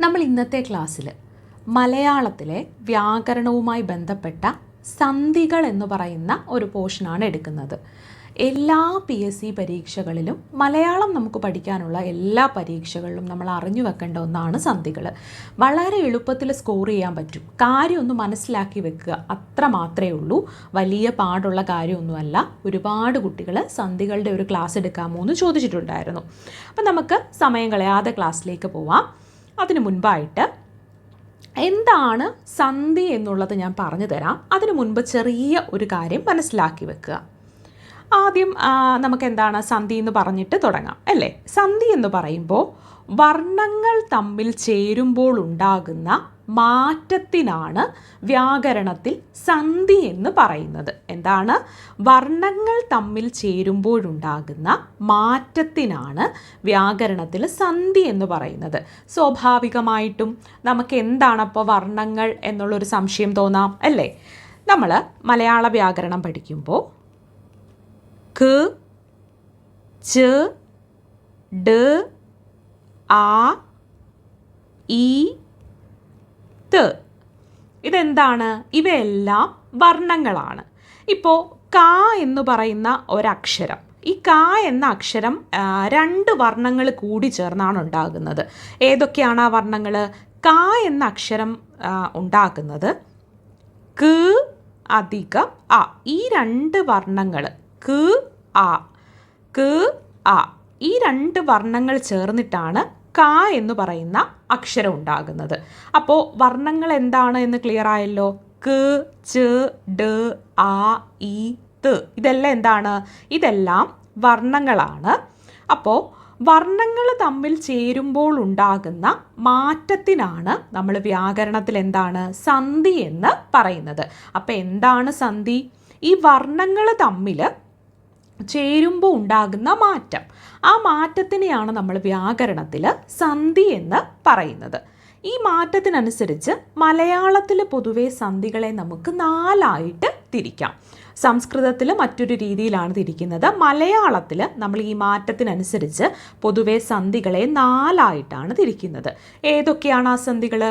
നമ്മൾ ഇന്നത്തെ ക്ലാസ്സിൽ മലയാളത്തിലെ വ്യാകരണവുമായി ബന്ധപ്പെട്ട സന്ധികൾ എന്ന് പറയുന്ന ഒരു പോർഷനാണ് എടുക്കുന്നത്. എല്ലാ PSC പരീക്ഷകളിലും മലയാളം നമുക്ക് പഠിക്കാനുള്ള എല്ലാ പരീക്ഷകളിലും നമ്മൾ അറിഞ്ഞു വെക്കേണ്ട ഒന്നാണ് സന്ധികൾ. വളരെ എളുപ്പത്തിൽ സ്കോർ ചെയ്യാൻ പറ്റും. കാര്യം ഒന്ന് മനസ്സിലാക്കി വെക്കുക, അത്ര മാത്രമേ ഉള്ളൂ. വലിയ പാടുള്ള കാര്യമൊന്നുമല്ല. ഒരുപാട് കുട്ടികൾ സന്ധികളുടെ ഒരു ക്ലാസ് എടുക്കാമോ എന്ന് ചോദിച്ചിട്ടുണ്ടായിരുന്നു. അപ്പം നമുക്ക് സമയം കളയാതെ ക്ലാസ്സിലേക്ക് പോവാം. അതിനു മുൻപായിട്ട് എന്താണ് സന്ധി എന്നുള്ളത് ഞാൻ പറഞ്ഞു തരാം. അതിനു മുൻപ് ചെറിയ ഒരു കാര്യം മനസ്സിലാക്കി വെക്കുക. ആദ്യം നമുക്ക് എന്താണ് സന്ധി എന്ന് പറഞ്ഞിട്ട് തുടങ്ങാം അല്ലേ. സന്ധി എന്ന് പറയുമ്പോൾ വർണ്ണങ്ങൾ തമ്മിൽ ചേരുമ്പോൾ ഉണ്ടാകുന്ന മാറ്റത്തിനാണ് വ്യാകരണത്തിൽ സന്ധി എന്ന് പറയുന്നത്. എന്താണ്? വർണ്ണങ്ങൾ തമ്മിൽ ചേരുമ്പോഴുണ്ടാകുന്ന മാറ്റത്തിനാണ് വ്യാകരണത്തിൽ സന്ധി എന്ന് പറയുന്നത്. സ്വാഭാവികമായിട്ടും നമുക്ക് എന്താണപ്പോൾ വർണ്ണങ്ങൾ എന്നുള്ളൊരു സംശയം തോന്നാം അല്ലേ. നമ്മൾ മലയാള വ്യാകരണം പഠിക്കുമ്പോൾ ക, ച, ഡ, ആ, ഈ, ത, ഇതെന്താണ്? ഇവയെല്ലാം വർണ്ണങ്ങളാണ്. ഇപ്പോൾ ക എന്ന് പറയുന്ന ഒരക്ഷരം, ഈ ക എന്ന അക്ഷരം രണ്ട് വർണ്ണങ്ങൾ കൂടി ചേർന്നാണ് ഉണ്ടാകുന്നത്. ഏതൊക്കെയാണ് ആ വർണ്ണങ്ങൾ? ക എന്ന അക്ഷരം ഉണ്ടാക്കുന്നത് ക അധികം ആ, ഈ രണ്ട് വർണ്ണങ്ങൾ ക ആ, ക ആ, ഈ രണ്ട് വർണ്ണങ്ങൾ ചേർന്നിട്ടാണ് ക എന്ന് പറയുന്ന അക്ഷരം ഉണ്ടാകുന്നത്. അപ്പോൾ വർണ്ണങ്ങൾ എന്താണ് എന്ന് ക്ലിയർ ആയല്ലോ. ക, ച, ഡ, ആ, ഈ, ത, ഇതെല്ലാം എന്താണ്? ഇതെല്ലാം വർണ്ണങ്ങളാണ്. അപ്പോൾ വർണ്ണങ്ങൾ തമ്മിൽ ചേരുമ്പോൾ ഉണ്ടാകുന്ന മാറ്റത്തിനാണ് നമ്മൾ വ്യാകരണത്തിൽ എന്താണ് സന്ധി എന്ന് പറയുന്നത്. അപ്പോൾ എന്താണ് സന്ധി? ഈ വർണ്ണങ്ങൾ തമ്മിൽ ചേരുമ്പോൾ ഉണ്ടാകുന്ന മാറ്റം, ആ മാറ്റത്തിനെയാണ് നമ്മൾ വ്യാകരണത്തിൽ സന്ധി എന്ന് പറയുന്നത്. ഈ മാറ്റത്തിനനുസരിച്ച് മലയാളത്തിൽ പൊതുവെ സന്ധികളെ നമുക്ക് നാലായിട്ട് തിരിക്കാം. സംസ്കൃതത്തിൽ മറ്റൊരു രീതിയിലാണ് തിരിക്കുന്നത്. മലയാളത്തിൽ നമ്മൾ ഈ മാറ്റത്തിനനുസരിച്ച് പൊതുവെ സന്ധികളെ നാലായിട്ടാണ് തിരിക്കുന്നത്. ഏതൊക്കെയാണ് ആ സന്ധികൾ?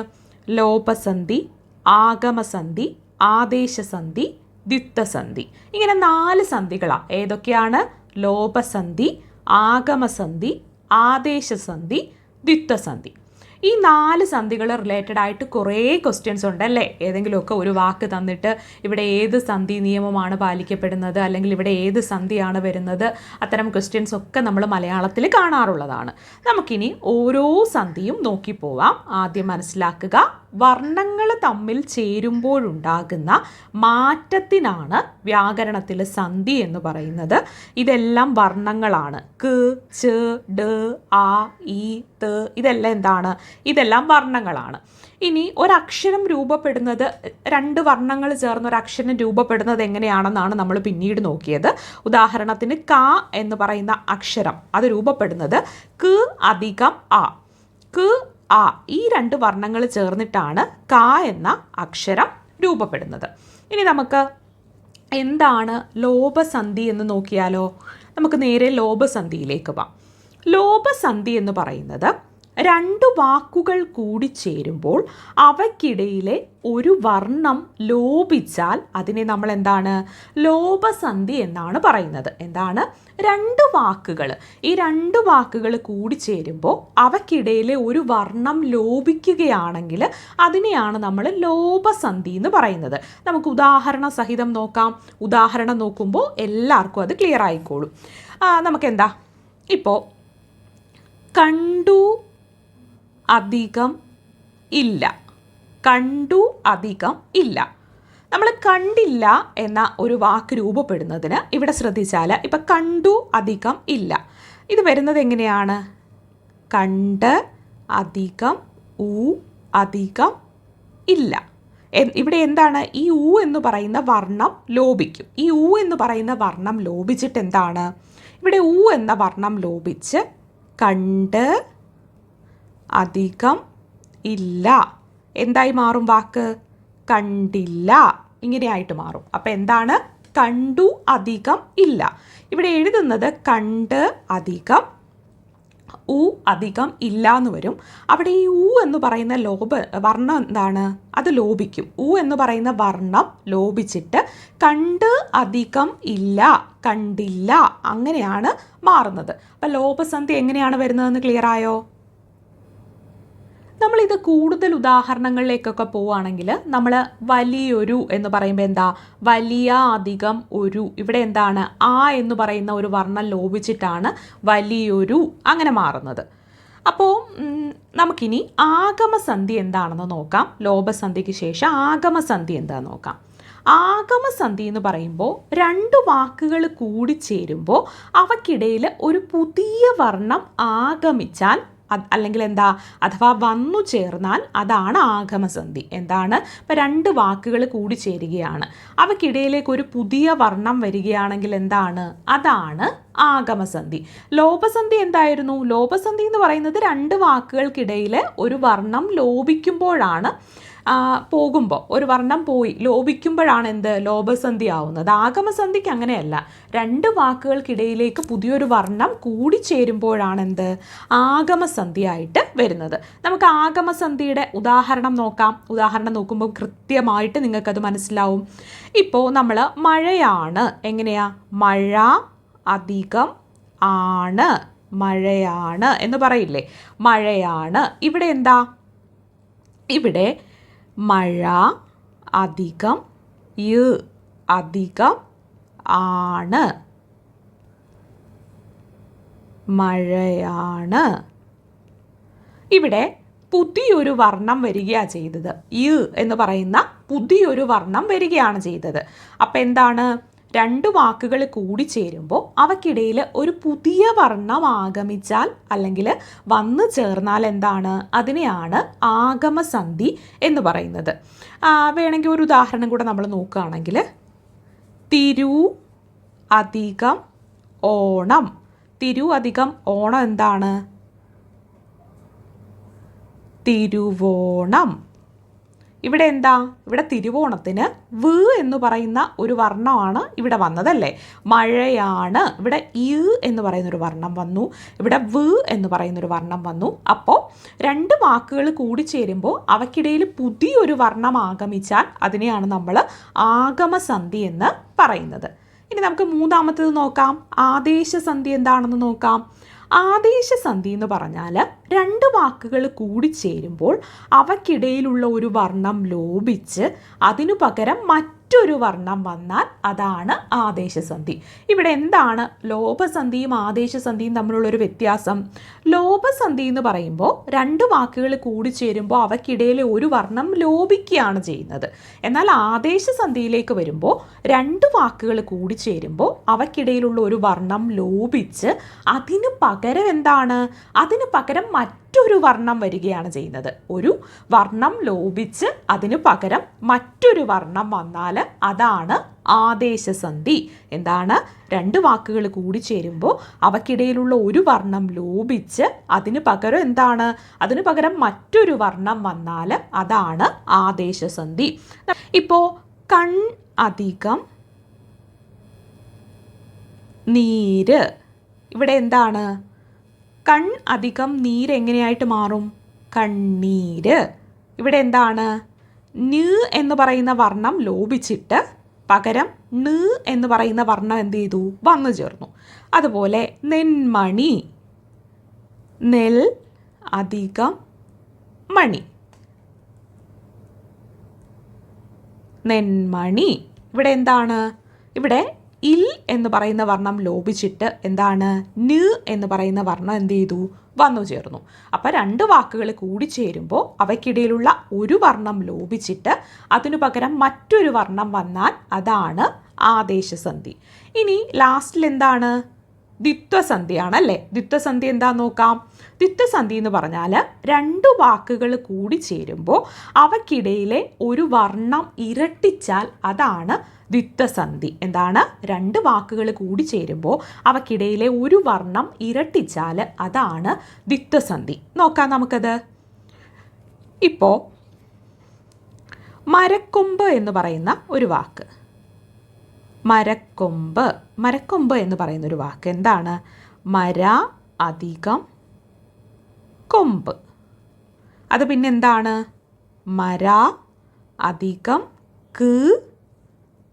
ലോപസന്ധി, ആഗമസന്ധി, ആദേശസന്ധി, ദ്വിത്വസന്ധി. ഇങ്ങനെ 4 സന്ധികളാണ്. ഏതൊക്കെയാണ്? ലോപസന്ധി, ആഗമസന്ധി, ആദേശസന്ധി, ദ്വിത്വസന്ധി. ഈ 4 സന്ധികൾ റിലേറ്റഡ് ആയിട്ട് കുറേ ക്വസ്റ്റ്യൻസ് ഉണ്ടല്ലേ. ഏതെങ്കിലുമൊക്കെ ഒരു വാക്ക് തന്നിട്ട് ഇവിടെ ഏത് സന്ധി നിയമമാണ് പാലിക്കപ്പെടുന്നത്, അല്ലെങ്കിൽ ഇവിടെ ഏത് സന്ധിയാണ് വരുന്നത്, അത്തരം ക്വസ്റ്റ്യൻസ് ഒക്കെ നമ്മൾ മലയാളത്തിൽ കാണാറുള്ളതാണ്. നമുക്കിനി ഓരോ സന്ധിയും നോക്കിപ്പോവാം. ആദ്യം മനസ്സിലാക്കുക, വർണ്ണങ്ങൾ തമ്മിൽ ചേരുമ്പോഴുണ്ടാകുന്ന മാറ്റത്തിനാണ് വ്യാകരണത്തിൽ സന്ധി എന്ന് പറയുന്നത്. ഇതെല്ലാം വർണ്ണങ്ങളാണ്. ക, ച, ഡ, ആ, ഈ, ത, ഇതെല്ലാം എന്താണ്? ഇതെല്ലാം വർണ്ണങ്ങളാണ്. ഇനി ഒരക്ഷരം രൂപപ്പെടുന്നത്, 2 വർണ്ണങ്ങൾ ചേർന്ന് ഒരക്ഷരം രൂപപ്പെടുന്നത് എങ്ങനെയാണെന്നാണ് നമ്മൾ പിന്നീട് നോക്കിയത്. ഉദാഹരണത്തിന് ക എന്ന് പറയുന്ന അക്ഷരം അത് രൂപപ്പെടുന്നത് ക അധികം ആ, ക ആ, ഈ 2 വർണ്ണങ്ങൾ ചേർന്നിട്ടാണ് ക എന്ന അക്ഷരം രൂപപ്പെടുന്നത്. ഇനി നമുക്ക് എന്താണ് ലോപസന്ധി എന്ന് നോക്കിയാലോ. നമുക്ക് നേരെ ലോപസന്ധിയിലേക്ക് പോവാം. ലോപസന്ധി എന്ന് പറയുന്നത് 2 വാക്കുകൾ കൂടി ചേരുമ്പോൾ അവയ്ക്കിടയിലെ ഒരു വർണ്ണം ലോപിച്ചാൽ അതിനെ നമ്മൾ എന്താണ്? ലോപസന്ധി എന്നാണ് പറയുന്നത്. എന്താണ്? 2 വാക്കുകൾ, ഈ 2 വാക്കുകൾ കൂടി ചേരുമ്പോൾ അവയ്ക്കിടയിലെ ഒരു വർണ്ണം ലോപിക്കുകയാണെങ്കിൽ അതിനെയാണ് നമ്മൾ ലോപസന്ധി എന്ന് പറയുന്നത്. നമുക്ക് ഉദാഹരണ സഹിതം നോക്കാം. ഉദാഹരണം നോക്കുമ്പോൾ എല്ലാവർക്കും അത് ക്ലിയർ ആയിക്കോളും. നമുക്കെന്താ, ഇപ്പോൾ കണ്ടു അധികം ഇല്ല, കണ്ടു അധികം ഇല്ല. നമ്മൾ കണ്ടില്ല എന്ന ഒരു വാക്ക് രൂപപ്പെടുന്നതിന് ഇവിടെ ശ്രദ്ധിച്ചാൽ ഇപ്പം കണ്ടു അധികം ഇല്ല, ഇത് വരുന്നത് എങ്ങനെയാണ്? കണ്ട് അധികം ഊ അധികം ഇല്ല. ഇവിടെ എന്താണ്? ഈ ഊ എന്ന് പറയുന്ന വർണ്ണം ലോപിക്കും. ഈ ഊ എന്ന് പറയുന്ന വർണ്ണം ലോപിച്ചിട്ട് എന്താണ്? ഇവിടെ ഊ എന്ന വർണ്ണം ലോപിച്ച് കണ്ട് അധികം ഇല്ല എന്തായി മാറും? വാക്ക് കണ്ടില്ല ഇങ്ങനെയായിട്ട് മാറും. അപ്പം എന്താണ്? കണ്ടു അധികം ഇല്ല. ഇവിടെ എഴുതുന്നത് കണ്ട് അധികം ഉ അധികം ഇല്ല എന്ന് വരും. അവിടെ ഈ ഉ എന്ന് പറയുന്ന വർണ്ണം എന്താണ്? അത് ലോപിക്കും. ഉ എന്ന് പറയുന്ന വർണ്ണം ലോപിച്ചിട്ട് കണ്ട് അധികം ഇല്ല, കണ്ടില്ല, അങ്ങനെയാണ് മാറുന്നത്. അപ്പം ലോപസന്ധി എങ്ങനെയാണ് വരുന്നതെന്ന് ക്ലിയർ ആയോ? നമ്മളിത് കൂടുതൽ ഉദാഹരണങ്ങളിലേക്കൊക്കെ പോവുകയാണെങ്കിൽ നമ്മൾ വലിയൊരു എന്ന് പറയുമ്പോൾ എന്താ? വലിയ അധികം ഒരു. ഇവിടെ എന്താണ്? ആ എന്ന് പറയുന്ന ഒരു വർണ്ണം ലോപിച്ചിട്ടാണ് വലിയൊരു അങ്ങനെ മാറുന്നത്. അപ്പോൾ നമുക്കിനി ആഗമസന്ധി എന്താണെന്ന് നോക്കാം. ലോപസന്ധിക്ക് ശേഷം ആഗമസന്ധി എന്താണെന്ന് നോക്കാം. ആഗമസന്ധി എന്ന് പറയുമ്പോൾ രണ്ട് വാക്കുകൾ കൂടിച്ചേരുമ്പോൾ അവയ്ക്കിടയിൽ ഒരു പുതിയ വർണ്ണം ആഗമിച്ചാൽ അല്ലെങ്കിൽ എന്താ, അഥവാ വന്നു ചേർന്നാൽ അതാണ് ആഗമസന്ധി. എന്താണ്? ഇപ്പം രണ്ട് വാക്കുകൾ കൂടി ചേരുകയാണ്, അവയ്ക്കിടയിലേക്ക് ഒരു പുതിയ വർണ്ണം വരികയാണെങ്കിൽ എന്താണ്? അതാണ് ആഗമസന്ധി. ലോപസന്ധി എന്തായിരുന്നു? ലോപസന്ധി എന്ന് പറയുന്നത് രണ്ട് വാക്കുകൾക്കിടയിൽ ഒരു വർണ്ണം ലോപിക്കുമ്പോഴാണ്, പോകുമ്പോൾ ഒരു വർണ്ണം പോയി ലോപിക്കുമ്പോഴാണ് എന്ത്? ലോപസന്ധി ആവുന്നത്. ആഗമസന്ധിക്ക് അങ്ങനെയല്ല. രണ്ട് വാക്കുകൾക്കിടയിലേക്ക് പുതിയൊരു വർണ്ണം കൂടിച്ചേരുമ്പോഴാണ് എന്ത്? ആഗമസന്ധിയായിട്ട് വരുന്നത്. നമുക്ക് ആഗമസന്ധിയുടെ ഉദാഹരണം നോക്കാം. ഉദാഹരണം നോക്കുമ്പോൾ കൃത്യമായിട്ട് നിങ്ങൾക്കത് മനസ്സിലാവും. ഇപ്പോൾ നമ്മൾ മഴയാണ്, എങ്ങനെയാ? മഴ അധികം ആണ്, മഴയാണ് എന്ന് പറയില്ലേ? മഴയാണ്. ഇവിടെ എന്താ? ഇവിടെ മഴ അധികം അധികം ആണ്, മഴയാണ്. ഇവിടെ പുതിയൊരു വർണ്ണം വരികയാണ് ചെയ്തത്. എന്ന് പറയുന്ന പുതിയൊരു വർണ്ണം വരികയാണ് ചെയ്തത്. അപ്പം എന്താണ്? രണ്ട് വാക്കുകൾ കൂടി ചേരുമ്പോൾ അവയ്ക്കിടയിൽ ഒരു പുതിയ വർണ്ണം ആഗമിച്ചാൽ അല്ലെങ്കിൽ വന്നു ചേർന്നാൽ എന്താണ്? അതിനെയാണ് ആഗമസന്ധി എന്ന് പറയുന്നത്. വേണമെങ്കിൽ ഒരു ഉദാഹരണം കൂടെ നമ്മൾ നോക്കുകയാണെങ്കിൽ, തിരു അധികം ഓണം. തിരു അധികം ഓണം എന്താണ്? തിരുവോണം. ഇവിടെ എന്താ? ഇവിടെ തിരുവോണത്തിന് വ് എന്ന് പറയുന്ന ഒരു വർണ്ണമാണ് ഇവിടെ വന്നതല്ലേ? മഴയാണ്, ഇവിടെ എന്ന് പറയുന്നൊരു വർണ്ണം വന്നു, ഇവിടെ വ് എന്ന് പറയുന്നൊരു വർണ്ണം വന്നു. അപ്പോൾ രണ്ട് വാക്കുകൾ കൂടി ചേരുമ്പോൾ അവയ്ക്കിടയിൽ പുതിയൊരു വർണ്ണം ആഗമിച്ചാൽ അതിനെയാണ് നമ്മൾ ആഗമസന്ധി എന്ന് പറയുന്നത്. ഇനി നമുക്ക് മൂന്നാമത്തേത് നോക്കാം. ആദേശസന്ധി എന്താണെന്ന് നോക്കാം. ആദേശസന്ധി എന്ന് പറഞ്ഞാൽ രണ്ട് വാക്കുകൾ കൂടിച്ചേരുമ്പോൾ അവയ്ക്കിടയിലുള്ള ഒരു വർണ്ണം ലോപിച്ച് അതിനു പകരം മറ്റൊരു വർണ്ണം വന്നാൽ അതാണ് ആദേശസന്ധി. ഇവിടെ എന്താണ് ലോപസന്ധിയും ആദേശസന്ധിയും തമ്മിലുള്ളൊരു വ്യത്യാസം? ലോപസന്ധി എന്ന് പറയുമ്പോൾ രണ്ട് വാക്കുകൾ കൂടിച്ചേരുമ്പോൾ അവയ്ക്കിടയിൽ ഒരു വർണ്ണം ലോപിക്കുകയാണ് ചെയ്യുന്നത്. എന്നാൽ ആദേശസന്ധിയിലേക്ക് വരുമ്പോൾ രണ്ട് വാക്കുകൾ കൂടിച്ചേരുമ്പോൾ അവയ്ക്കിടയിലുള്ള ഒരു വർണ്ണം ലോപിച്ച് അതിന് പകരം എന്താണ്? അതിന് പകരം മറ്റൊരു വർണ്ണം വരികയാണ് ചെയ്യുന്നത്. ഒരു വർണ്ണം ലോപിച്ച് അതിന് പകരം മറ്റൊരു വർണ്ണം വന്നാൽ അതാണ് ആദേശസന്ധി. എന്താണ്? രണ്ട് വാക്കുകൾ കൂടി ചേരുമ്പോൾ അവയ്ക്കിടയിലുള്ള ഒരു വർണ്ണം ലോപിച്ച് അതിന് പകരം എന്താണ്? അതിന് പകരം മറ്റൊരു വർണ്ണം വന്നാൽ അതാണ് ആദേശസന്ധി. ഇപ്പോൾ കൺ അധികം നീര്. ഇവിടെ എന്താണ്? കൺ അധികം നീര് എങ്ങനെയായിട്ട് മാറും? കണ്ണീര്. ഇവിടെ എന്താണ്? ന് എന്ന് പറയുന്ന വർണ്ണം ലോപിച്ചിട്ട് പകരം ന് എന്ന് പറയുന്ന വർണ്ണം എന്ത് ചെയ്തു? വന്നു ചേർന്നു. അതുപോലെ നെന്മണി. നെൽ അധികം മണി, നെന്മണി. ഇവിടെ എന്താണ്? ഇവിടെ ഇൽ എന്ന് പറയുന്ന വർണ്ണം ലോപിച്ചിട്ട് എന്താണ്? ന് എന്ന് പറയുന്ന വർണ്ണം എന്ത് ചെയ്തു? വന്നു ചേർന്നു. അപ്പം രണ്ട് വാക്കുകൾ കൂടി ചേരുമ്പോൾ അവയ്ക്കിടയിലുള്ള ഒരു വർണ്ണം ലോപിച്ചിട്ട് അതിനു പകരം മറ്റൊരു വർണ്ണം വന്നാൽ അതാണ് ആദേശസന്ധി. ഇനി ലാസ്റ്റിൽ എന്താണ്? ദ്വിത്വസന്ധിയാണല്ലേ? ദ്വിത്വസന്ധി എന്താന്ന് നോക്കാം. ദ്വിത്വസന്ധി എന്ന് പറഞ്ഞാൽ രണ്ട് വാക്കുകൾ കൂടി ചേരുമ്പോൾ അവയ്ക്കിടയിലെ ഒരു വർണ്ണം ഇരട്ടിച്ചാൽ അതാണ് ദ്വിത്വസന്ധി. എന്താണ്? രണ്ട് വാക്കുകൾ കൂടി ചേരുമ്പോൾ അവയ്ക്കിടയിലെ ഒരു വർണ്ണം ഇരട്ടിച്ചാൽ അതാണ് ദ്വിത്വസന്ധി. നോക്കാം നമുക്കത്. ഇപ്പോൾ മരക്കൊമ്പ് എന്ന് പറയുന്ന ഒരു വാക്ക്, മരക്കൊമ്പ്. മരക്കൊമ്പ് എന്ന് പറയുന്നൊരു വാക്ക് എന്താണ്? മര അധികം കൊമ്പ്. അത് പിന്നെ എന്താണ്? മര അധികം ക്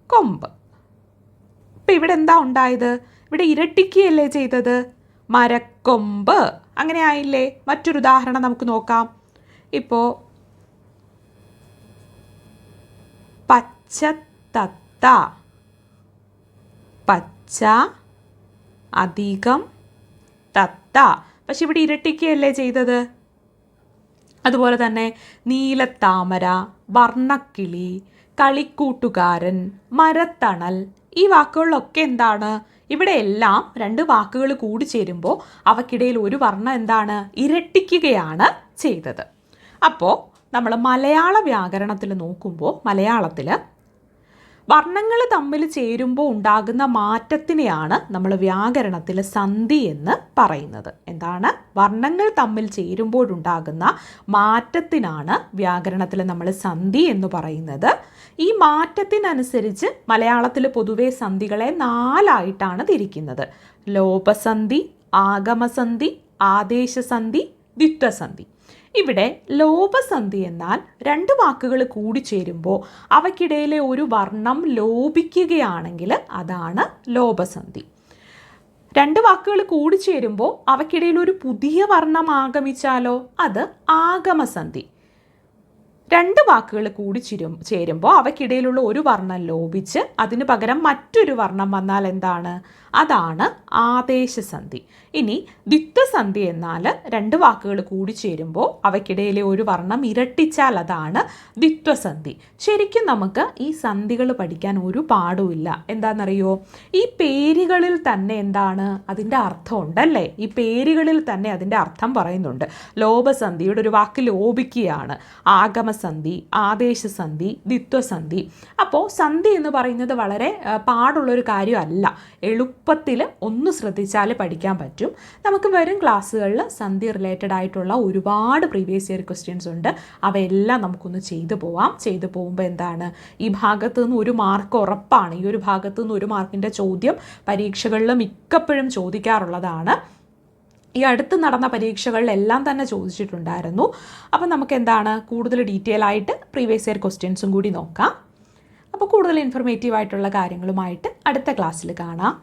കൊമ്പ്. ഇപ്പം ഇവിടെ എന്താ ഉണ്ടായത്? ഇവിടെ ഇരട്ടിക്കുകയല്ലേ ചെയ്തത്? മരക്കൊമ്പ്. അങ്ങനെ ആയില്ലേ? മറ്റൊരു ഉദാഹരണം നമുക്ക് നോക്കാം. ഇപ്പോൾ പച്ചത്തത്ത. പച്ച അധികം തത്ത. പക്ഷെ ഇവിടെ ഇരട്ടിക്കുകയല്ലേ ചെയ്തത്? അതുപോലെ തന്നെ നീലത്താമര, വർണ്ണക്കിളി, കളിക്കൂട്ടുകാരൻ, മരത്തണൽ, ഈ വാക്കുകളിലൊക്കെ എന്താണ്? ഇവിടെ എല്ലാം രണ്ട് വാക്കുകൾ കൂടി ചേരുമ്പോൾ അവയ്ക്കിടയിൽ ഒരു വർണ്ണം എന്താണ്? ഇരട്ടിക്കുകയാണ് ചെയ്തത്. അപ്പോൾ നമ്മൾ മലയാള വ്യാകരണത്തിൽ നോക്കുമ്പോൾ മലയാളത്തിൽ വർണ്ണങ്ങൾ തമ്മിൽ ചേരുമ്പോൾ ഉണ്ടാകുന്ന മാറ്റത്തിനെയാണ് നമ്മൾ വ്യാകരണത്തിൽ സന്ധി എന്ന് പറയുന്നത്. എന്താണ്? വർണ്ണങ്ങൾ തമ്മിൽ ചേരുമ്പോഴുണ്ടാകുന്ന മാറ്റത്തിനാണ് വ്യാകരണത്തിൽ നമ്മൾ സന്ധി എന്ന് പറയുന്നത്. ഈ മാറ്റത്തിനനുസരിച്ച് മലയാളത്തിൽ പൊതുവെ സന്ധികളെ 4 ആയിട്ടാണ് തിരിക്കുന്നത്. ലോപസന്ധി, ആഗമസന്ധി, ആദേശസന്ധി, ദ്വിത്വസന്ധി. ഇവിടെ ലോപസന്ധി എന്നാൽ രണ്ട് വാക്കുകൾ കൂടി ചേരുമ്പോൾ അവയ്ക്കിടയിലെ ഒരു വർണ്ണം ലോപിക്കുകയാണെങ്കിൽ അതാണ് ലോപസന്ധി. രണ്ട് വാക്കുകൾ കൂടി ചേരുമ്പോൾ അവയ്ക്കിടയിൽ ഒരു പുതിയ വർണ്ണം ആഗമിച്ചാലോ അത് ആഗമസന്ധി. രണ്ട് വാക്കുകൾ കൂടി ചേരുമ്പോൾ അവയ്ക്കിടയിലുള്ള ഒരു വർണ്ണം ലോപിച്ച് അതിന് പകരം മറ്റൊരു വർണ്ണം വന്നാൽ എന്താണ്? അതാണ് ആദേശസന്ധി. ഇനി ദ്വിത്വസന്ധി എന്നാൽ രണ്ട് വാക്കുകൾ കൂടി ചേരുമ്പോൾ അവയ്ക്കിടയിലെ ഒരു വർണ്ണം ഇരട്ടിച്ചാൽ അതാണ് ദ്വിത്വസന്ധി. ശരിക്കും നമുക്ക് ഈ സന്ധികൾ പഠിക്കാൻ ഒരു പാടുമില്ല. എന്താണെന്നറിയോ? ഈ പേരുകളിൽ തന്നെ എന്താണ്? അതിൻ്റെ അർത്ഥം ഉണ്ടല്ലേ? ഈ പേരുകളിൽ തന്നെ അതിൻ്റെ അർത്ഥം പറയുന്നുണ്ട്. ലോപസന്ധിയുടെ ഒരു വാക്ക് ലോപിക്കുകയാണ്. ആഗമസന്ധി, ആദേശസന്ധി, ദ്വിത്വസന്ധി. അപ്പോൾ സന്ധി എന്ന് പറയുന്നത് വളരെ പാടുള്ളൊരു കാര്യമല്ല. എളുപ്പത്തിൽ ഒന്ന് ശ്രദ്ധിച്ചാൽ പഠിക്കാൻ പറ്റും. നമുക്ക് വരും ക്ലാസ്സുകളിൽ സന്ധി റിലേറ്റഡ് ആയിട്ടുള്ള ഒരുപാട് പ്രീവിയസ് ഇയർ ക്വസ്റ്റ്യൻസ് ഉണ്ട്. അവയെല്ലാം നമുക്കൊന്ന് ചെയ്തു പോകുമ്പോൾ എന്താണ്? ഈ ഭാഗത്തു നിന്ന് ഒരു മാർക്ക് ഉറപ്പാണ്. ഈ ഒരു ഭാഗത്തു നിന്ന് ഒരു മാർക്കിൻ്റെ ചോദ്യം പരീക്ഷകളിൽ മിക്കപ്പോഴും ചോദിക്കാറുള്ളതാണ്. ഈ അടുത്ത് നടന്ന പരീക്ഷകളിലെല്ലാം തന്നെ ചോദിച്ചിട്ടുണ്ടായിരുന്നു. അപ്പം നമുക്ക് എന്താണ്? കൂടുതൽ ഡീറ്റെയിൽ ആയിട്ട് പ്രീവിയസ് ഇയർ ക്വസ്റ്റ്യൻസും കൂടി നോക്കാം. അപ്പോൾ കൂടുതൽ ഇൻഫർമേറ്റീവ് ആയിട്ടുള്ള കാര്യങ്ങളുമായിട്ട് അടുത്ത ക്ലാസ്സിൽ കാണാം.